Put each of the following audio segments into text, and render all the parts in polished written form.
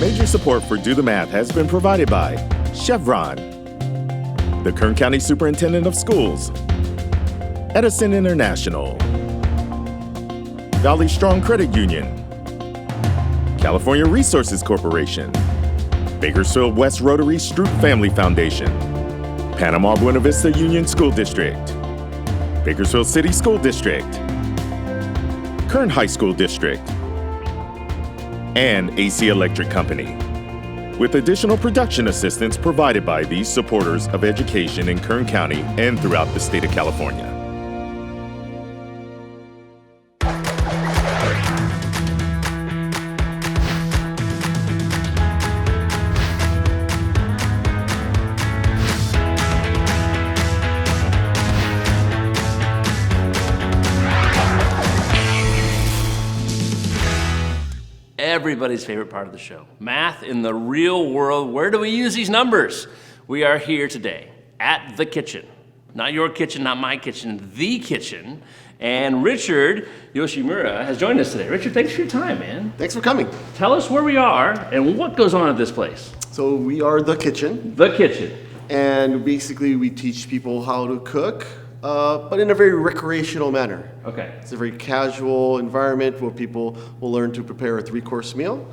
Major support for Do the Math has been provided by Chevron, the Kern County Superintendent of Schools, Edison International, Valley Strong Credit Union, California Resources Corporation, Bakersfield West Rotary Stroop Family Foundation, Panama Buena Vista Union School District, Bakersfield City School District, Kern High School District, and AC Electric Company, with additional production assistance provided by these supporters of education in Kern County and throughout the state of California. Everybody's favorite part of the show, math in the real world. Where do we use these numbers? We are here today at the kitchen. Not your kitchen, not my kitchen, the kitchen. And Richard Yoshimura has joined us today. Richard, thanks for your time, man. Thanks for coming. Tell us where we are and what goes on at this place. So we are the kitchen, The kitchen. and basically we teach people how to cook, but in a very recreational manner. Okay. It's a very casual environment where people will learn to prepare a 3-course meal,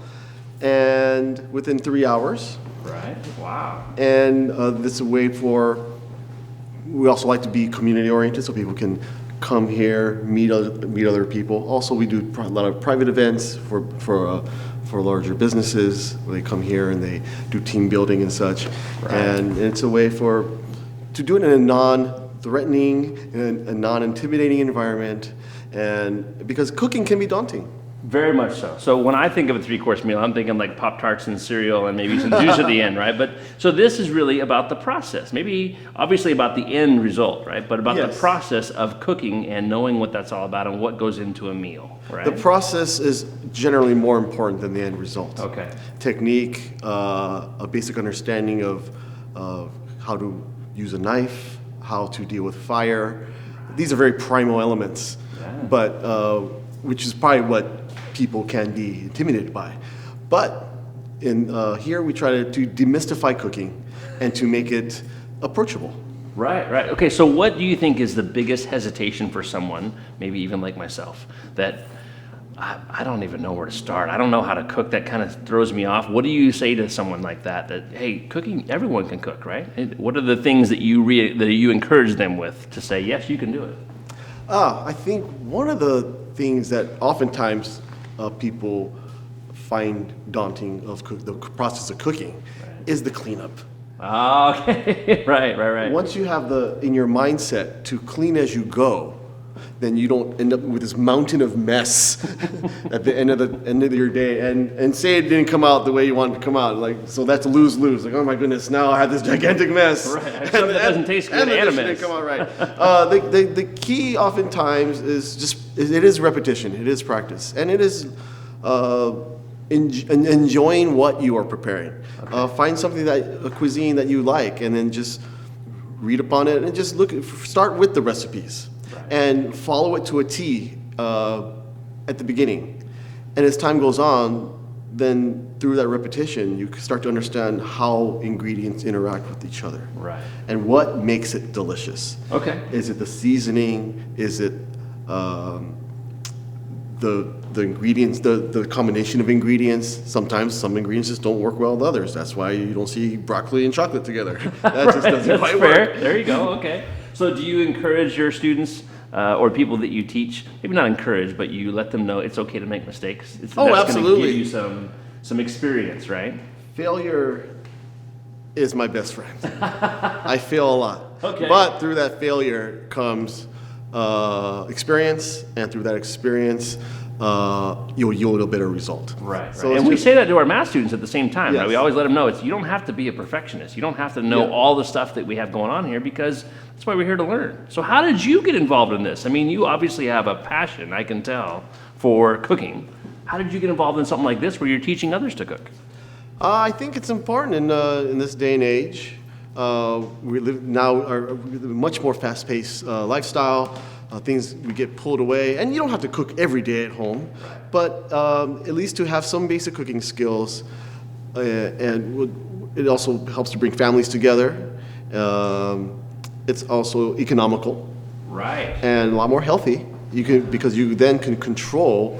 and within 3 hours. Right. Wow. And this is a way we also like to be community oriented, so people can come here, meet other people. Also, we do a lot of private events for larger businesses. They come here and they do team building and such. Right. And it's a way to do it in a non-threatening and a non-intimidating environment, and because cooking can be daunting. Very much so. So when I think of a 3-course meal, I'm thinking like Pop-Tarts and cereal and maybe some juice at the end, right? But so this is really about the process. Maybe obviously about the end result, right? But about the Yes. process of cooking and knowing what that's all about and what goes into a meal, right? The process is generally more important than the end result. Okay. Technique, a basic understanding of how to use a knife, how to deal with fire. These are very primal elements, but which is probably what people can be intimidated by. But in here we try to demystify cooking and to make it approachable. Right, right. Okay, so what do you think is the biggest hesitation for someone, maybe even like myself, that I don't even know where to start. I don't know how to cook. That kind of throws me off. What do you say to someone like that, hey, cooking, everyone can cook, right? What are the things that you encourage them with to say, yes, you can do it? I think one of the things that oftentimes people find daunting of the process of cooking is the cleanup. Oh, okay. Right. Once you have in your mindset to clean as you go, then you don't end up with this mountain of mess at the end of your day, and say it didn't come out the way you wanted to come out. Like, so that's a lose-lose. Like, oh my goodness, now I have this gigantic mess. Right. Something that doesn't taste good and a mess. Didn't come out right. The key oftentimes is it is repetition. It is practice, and it is enjoying what you are preparing. Okay. Find something a cuisine that you like, and then just read upon it and just start with the recipes. And follow it to a T at the beginning. And as time goes on, then through that repetition, you start to understand how ingredients interact with each other. Right. And what makes it delicious. Okay. Is it the seasoning? Is it the ingredients, the combination of ingredients? Sometimes some ingredients just don't work well with others. That's why you don't see broccoli and chocolate together. That just doesn't quite work. There you go, okay. So do you encourage your students or people that you teach, maybe not encourage, but you let them know it's okay to make mistakes? That's absolutely. Going to give you some experience, right? Failure is my best friend. I fail a lot. Okay. But through that failure comes experience, and through that experience, you'll yield a better result. Right. So and we say that to our math students at the same time. Yes. Right? We always let them know you don't have to be a perfectionist. You don't have to know all the stuff that we have going on here, because that's why we're here to learn. So how did you get involved in this? I mean, you obviously have a passion, I can tell, for cooking. How did you get involved in something like this where you're teaching others to cook? I think it's important in this day and age. We live now a much more fast-paced lifestyle. Things we get pulled away, and you don't have to cook every day at home, but at least to have some basic cooking skills it also helps to bring families together. It's also economical Right. and a lot more healthy. Because you then can control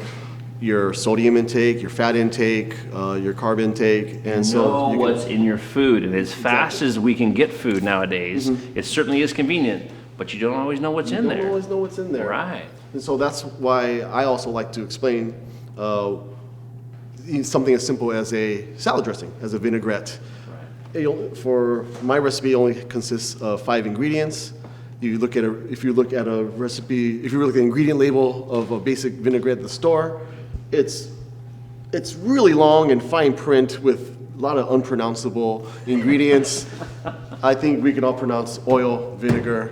your sodium intake, your fat intake, your carb intake, and so Know you what's in your food, and as fast as we can get food nowadays, Mm-hmm. it certainly is convenient, but you don't always know what's in don't there. always know what's in there. Right. And so that's why I also like to explain something as simple as a salad dressing, as a vinaigrette. For my recipe, it only consists of 5 ingredients. If you look at a recipe, if you look at the ingredient label of a basic vinaigrette at the store, it's really long and fine print with a lot of unpronounceable ingredients. I think we can all pronounce oil, vinegar,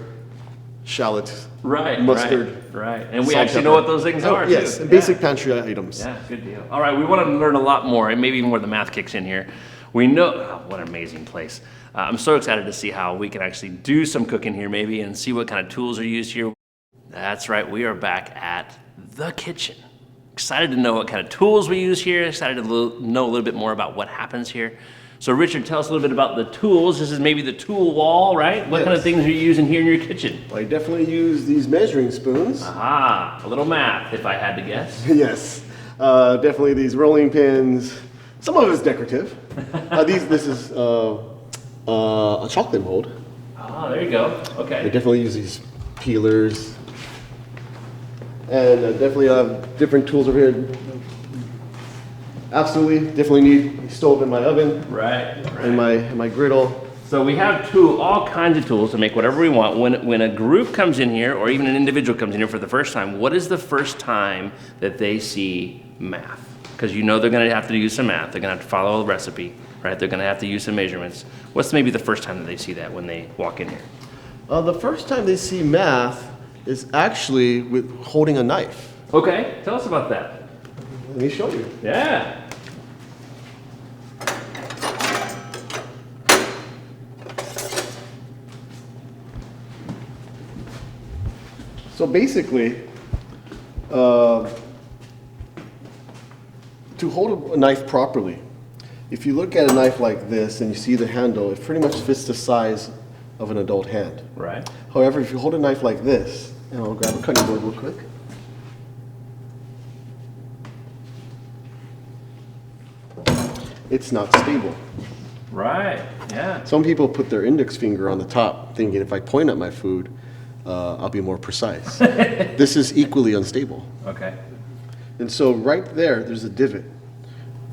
shallot, Right. mustard. Right. And we salt, actually know pepper. what those things Oh, are. yes, too. and Yeah. basic pantry items. Yeah, good deal. All right, we want to learn a lot more, and maybe even more the math kicks in here. We know, oh, what an amazing place. I'm so excited to see how we can actually do some cooking here maybe and see what kind of tools are used here. That's right, we are back at the kitchen. Excited to know what kind of tools we use here, excited to know a little bit more about what happens here. So Richard, tell us a little bit about the tools. This is maybe the tool wall, right? What kind of Yes. things are you using here in your kitchen? I definitely use these measuring spoons. Aha, a little math if I had to guess. Yes, definitely these rolling pins. Some of it's decorative. This is a chocolate mold. Ah, there you go. I Okay. definitely use these peelers. And definitely have different tools over here. Absolutely, definitely need a stove in my oven Right. and my griddle. So we have all kinds of tools to make whatever we want. When a group comes in here, or even an individual comes in here for the first time, what is the first time that they see math? Because you know they're going to have to use some math. They're going to have to follow a recipe, right? They're going to have to use some measurements. What's maybe the first time that they see that when they walk in here? The first time they see math is actually with holding a knife. Okay, tell us about that. Let me show you. Yeah. So basically, to hold a knife properly, if you look at a knife like this and you see the handle, it pretty much fits the size of an adult hand. Right. However, if you hold a knife like this, and I'll grab a cutting board real quick. It's not stable. Right. Yeah. Some people put their index finger on the top, thinking if I point at my food, I'll be more precise. This is equally unstable. Okay. And so right there's a divot.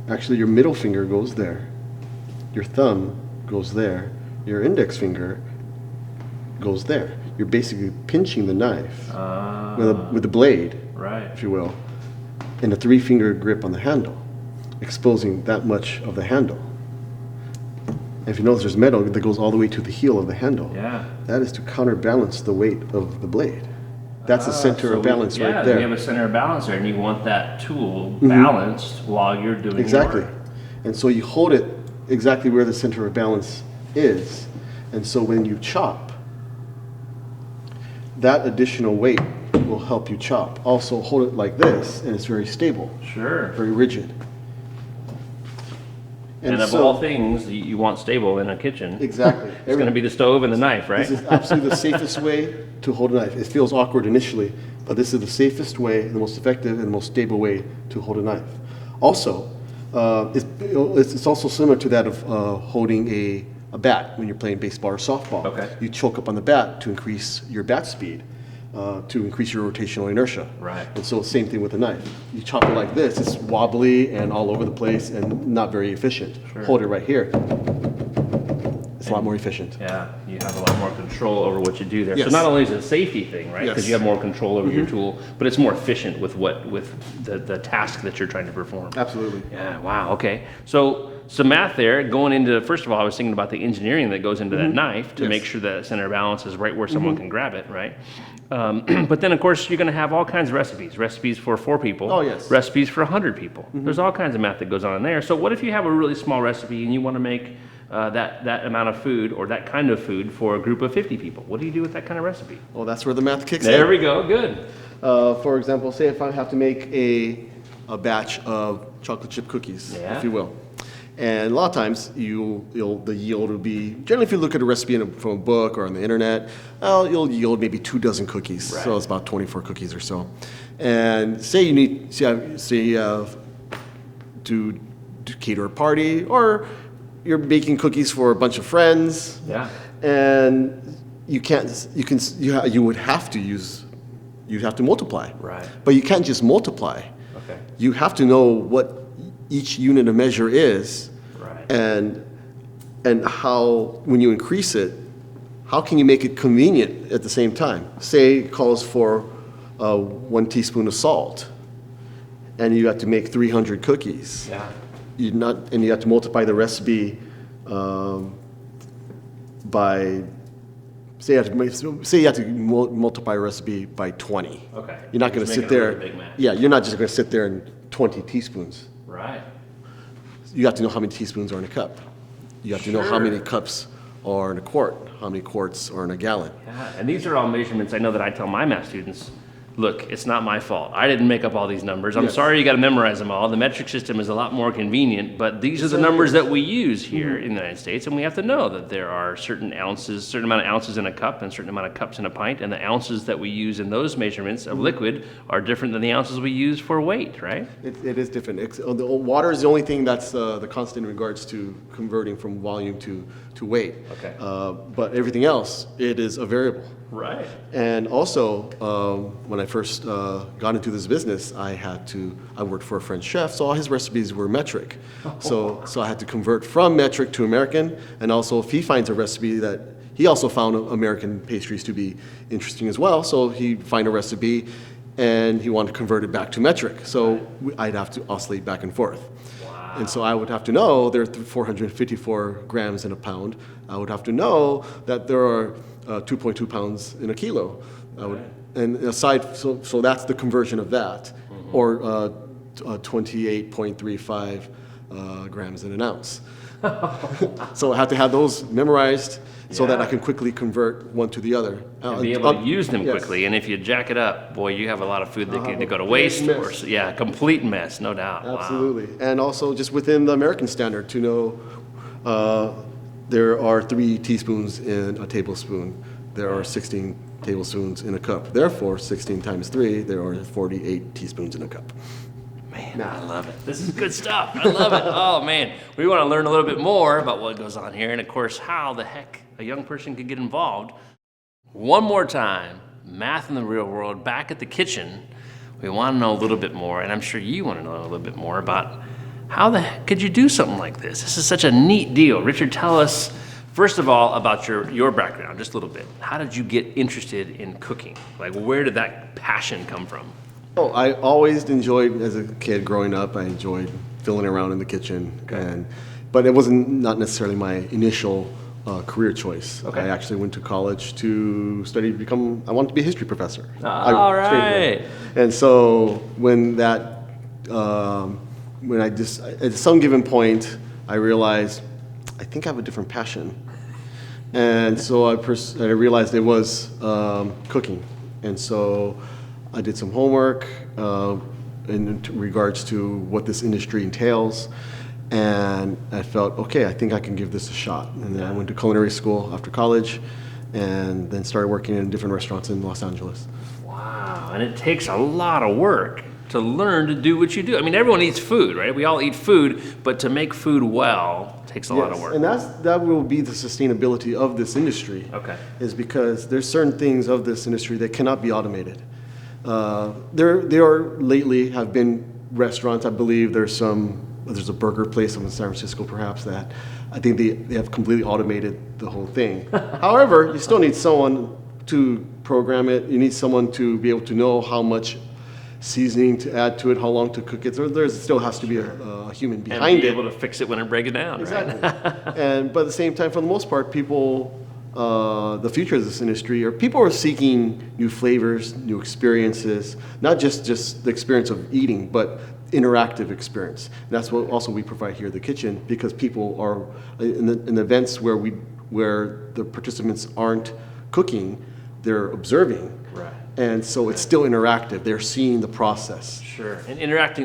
Actually, your middle finger goes there. Your thumb goes there. Your index finger goes there. You're basically pinching the knife with the blade, Right. if you will, and a 3-finger grip on the handle, exposing that much of the handle. And if you notice, there's metal that goes all the way to the heel of the handle. Yeah. That is to counterbalance the weight of the blade. That's the center of balance right Yeah, there. we have a center of balance there, and you want that tool balanced while you're doing Exactly. your work. And so you hold it exactly where the center of balance is. And so when you chop, that additional weight will help you chop. Also hold it like this, and it's very stable, Sure. very rigid. And of so- all things you want stable in a kitchen, Exactly. it's going to be the stove and the knife, right? This is absolutely the safest way to hold a knife. It feels awkward initially, but this is the safest way, the most effective, and the most stable way to hold a knife. Also, it's also similar to that of holding a bat when you're playing baseball or softball. Okay. You choke up on the bat to increase your bat speed, to increase your rotational inertia. Right. And so same thing with a knife. You chop it like this, it's wobbly and all over the place and not very efficient. Sure. Hold it right here. It's a lot more efficient. Yeah, you have a lot more control over what you do there. So Yes. not only is it a safety thing, right? Because Yes. you have more control over your tool, but it's more efficient with the task that you're trying to perform. Absolutely. Yeah, wow, okay. So some math there, going into, first of all, I was thinking about the engineering that goes into that knife to Yes. make sure that center of balance is right where someone can grab it, right? But then, of course, you're going to have all kinds of recipes for 4 people. Oh, yes. Recipes for 100 people. There's all kinds of math that goes on in there. So what if you have a really small recipe and you want to make that amount of food or that kind of food for a group of 50 people? What do you do with that kind of recipe? Well, that's where the math kicks There in. we go, good. For example, say if I have to make a batch of chocolate chip cookies, Yeah. if you will. And a lot of times the yield will be, generally if you look at a recipe from a book or on the internet, you'll yield maybe 2 dozen cookies. Right. So it's about 24 cookies or so. And say you have to cater a party, or you're baking cookies for a bunch of friends. Yeah. And you'd have to multiply. Right. But you can't just multiply. Okay. You have to know what each unit of measure is, Right. and how, when you increase it, how can you make it convenient at the same time? Say it calls for 1 teaspoon of salt, and you have to make 300 cookies. Yeah. And you have to multiply the recipe by, say you have to multiply a recipe by 20. Okay. You're not going to Just sit make it a there. really big mash. Yeah, you're not just going to sit there and 20 teaspoons. Right. You have to know how many teaspoons are in a cup. You have to know how many Sure. cups are in a quart, how many quarts are in a gallon. Yeah, and these are all measurements I know that I tell my math students, look, it's not my fault. I didn't make up all these numbers. I'm Yes. sorry you got to memorize them all. The metric system is a lot more convenient, but these are the numbers that we use here in the United States, and we have to know that there are certain amount of ounces in a cup and a certain amount of cups in a pint, and the ounces that we use in those measurements of liquid are different than the ounces we use for weight, right? It is different. The water is the only thing that's the constant in regards to converting from volume to weight. Okay. But everything else, it is a variable. Right. And also, when I first got into this business, I worked for a French chef, so all his recipes were metric. So I had to convert from metric to American, and also if he finds a recipe that, he also found American pastries to be interesting as well, so he'd find a recipe and he wanted to convert it back to metric. So I'd have to oscillate back and forth. And so I would have to know there are 454 grams in a pound. I would have to know that there are 2.2 pounds in a kilo. And aside, so that's the conversion of that, or 28.35 grams in an ounce. So I have to have those memorized so that I can quickly convert one to the other. And be able to use them Yes. quickly, and if you jack it up, boy, you have a lot of food that could go to big waste. mess. Complete mess, no doubt. Wow. Absolutely. And also just within the American standard to know there are 3 teaspoons in a tablespoon. There are 16 tablespoons in a cup. Therefore, 16 times 3, there are 48 teaspoons in a cup. Man, I love it. This is good stuff. I love it. Oh, man. We want to learn a little bit more about what goes on here and, of course, how the heck a young person can get involved. One more time, Math in the Real World, back at the kitchen. We want to know a little bit more, and I'm sure you want to know a little bit more about how the heck could you do something like this? This is such a neat deal. Richard, tell us, first of all, about your background, just a little bit. How did you get interested in cooking? Like, where did that passion come from? Oh, I always enjoyed, as a kid growing up, I enjoyed fiddling around in the kitchen. But it wasn't not necessarily my initial career choice. Okay. I actually went to college to study, I wanted to be a history professor. All right. And so when at some given point, I realized, I think I have a different passion. And so I realized it was cooking. And so I did some homework in regards to what this industry entails. And I felt, okay, I think I can give this a shot. And then I went to culinary school after college and then started working in different restaurants in Los Angeles. Wow, and it takes a lot of work to learn to do what you do. I mean, everyone eats food, right? We all eat food, but to make food well takes a lot of work. And that will be the sustainability of this industry. Okay. Is because there's certain things of this industry that cannot be automated. There lately have been restaurants, I believe there's a burger place in San Francisco perhaps that I think they have completely automated the whole thing. However, you still need someone to program it. You need someone to be able to know how much seasoning to add to it, how long to cook it. So there still has to be a human behind and be it. able to fix it when it breaks it down, Exactly. right? But at the same time, for the most part, people, the future of this industry, people are seeking new flavors, new experiences, not just the experience of eating, but interactive experience. And that's what also we provide here at the kitchen, because people are in events where the participants aren't cooking, they're observing. Right. And so it's still interactive. They're seeing the process. Sure. And interacting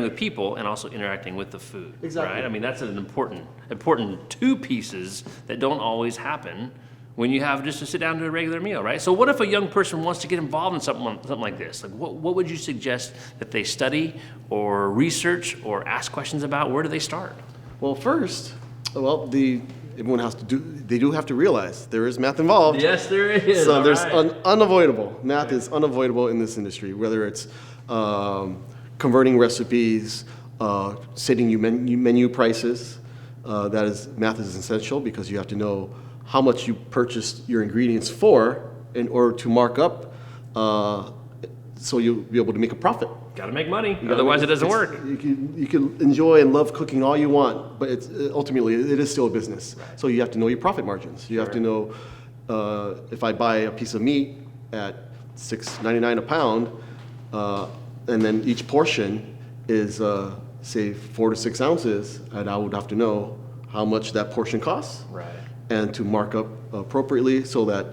with people and also interacting with the food. Exactly. Right? I mean, that's an important two pieces that don't always happen when you have just to sit down to a regular meal, right? So what if a young person wants to get involved in something like this? Like what would you suggest that they study or research or ask questions about? Where do they start? Well, first, everyone has to they do have to realize there is math involved. Yes, there is. So All there's right. unavoidable. Math is unavoidable in this industry, whether it's converting recipes, setting you menu prices. Math is essential because you have to know how much you purchased your ingredients for in order to mark up, so you'll be able to make a profit. Got to make money, otherwise it doesn't work. You can enjoy and love cooking all you want, but ultimately it is still a business. Right. So you have to know your profit margins. You have to know if I buy a piece of meat at $6.99 a pound, and then each portion is say 4 to 6 ounces, and I would have to know how much that portion costs, Right. and to mark up appropriately so that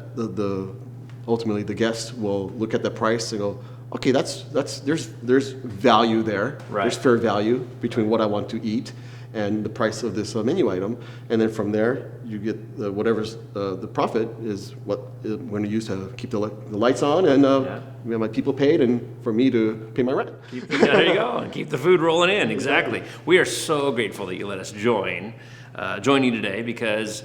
ultimately the guest will look at the price and go, okay, there's value there. Right. There's fair value between what I want to eat and the price of this menu item, and then from there you get whatever's the profit is what we're going to use to keep the lights on and we have my people paid and for me to pay my rent. There you go. And keep the food rolling in. Exactly. We are so grateful that you let us join you today because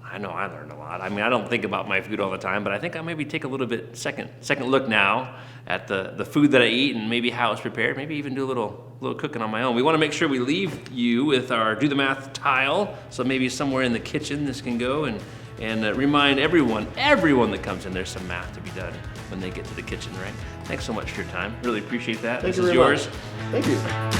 I know I learned a lot. I mean, I don't think about my food all the time, but I think I'll maybe take a little bit second look now at the food that I eat and maybe how it's prepared, maybe even do a little cooking on my own. We want to make sure we leave you with our Do the Math tile, so maybe somewhere in the kitchen this can go and remind everyone that comes in there's some math to be done when they get to the kitchen, right? Thanks so much for your time. Really appreciate that. Thank This you is very yours. much. Thank you.